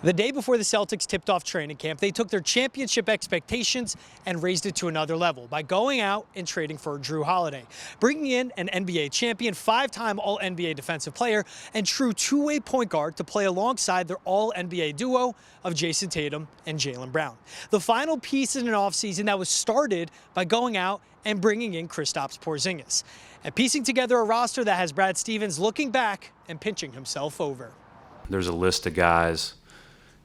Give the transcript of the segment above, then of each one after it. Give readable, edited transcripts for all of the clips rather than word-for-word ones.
The day before the Celtics tipped off training camp, they took their championship expectations and raised it to another level by going out and trading for Jrue Holiday, bringing in an NBA champion, 5-time All-NBA defensive player, and true two-way point guard to play alongside their All-NBA duo of Jason Tatum and Jaylen Brown. The final piece in an offseason that was started by going out and bringing in Kristaps Porzingis, and piecing together a roster that has Brad Stevens looking back and pinching himself over. There's a list of guys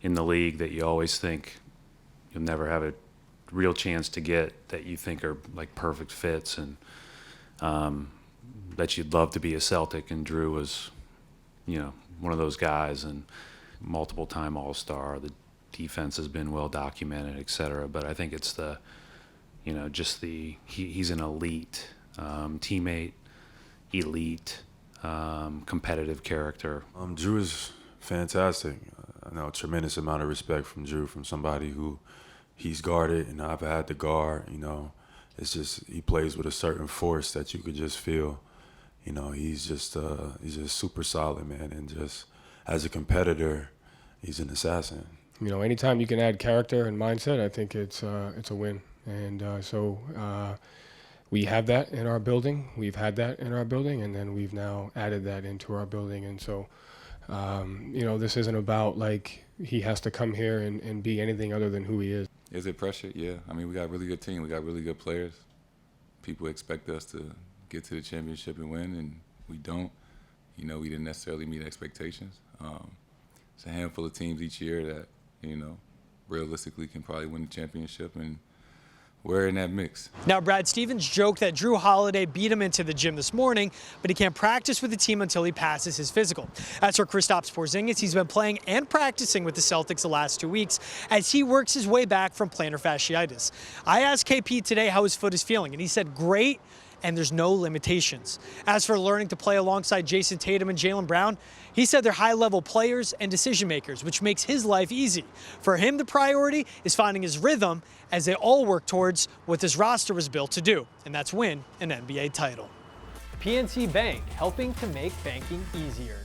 in the league that you always think you'll never have a real chance to get, that you think are like perfect fits, and that you'd love to be a Celtic. And Jrue was, one of those guys, and multiple-time All-Star. The defense has been well documented, et cetera. But I think it's the, he's an elite teammate, elite competitive character. Jrue is fantastic. I know a tremendous amount of respect from Jrue, from somebody who he's guarded and I've had to guard. It's just he plays with a certain force that you could just feel. He's just super solid, man, and just as a competitor, he's an assassin. Anytime you can add character and mindset, I think it's a win. And so we have that in our building. We've had that in our building, and then we've now added that into our building. And so this isn't about like he has to come here and be anything other than who he is. Is it pressure? Yeah. I mean, we got a really good team. We got really good players. People expect us to get to the championship and win, and we don't. We didn't necessarily meet expectations. It's a handful of teams each year that, realistically can probably win the championship, and we're in that mix. Now, Brad Stevens joked that Jrue Holiday beat him into the gym this morning, but he can't practice with the team until he passes his physical. As for Kristaps Porzingis, he's been playing and practicing with the Celtics the last 2 weeks as he works his way back from plantar fasciitis. I asked KP today how his foot is feeling, and he said great, and there's no limitations. As for learning to play alongside Jason Tatum and Jaylen Brown, he said they're high-level players and decision makers, which makes his life easy. For him, the priority is finding his rhythm as they all work towards what this roster was built to do, and that's win an NBA title. PNC Bank, helping to make banking easier.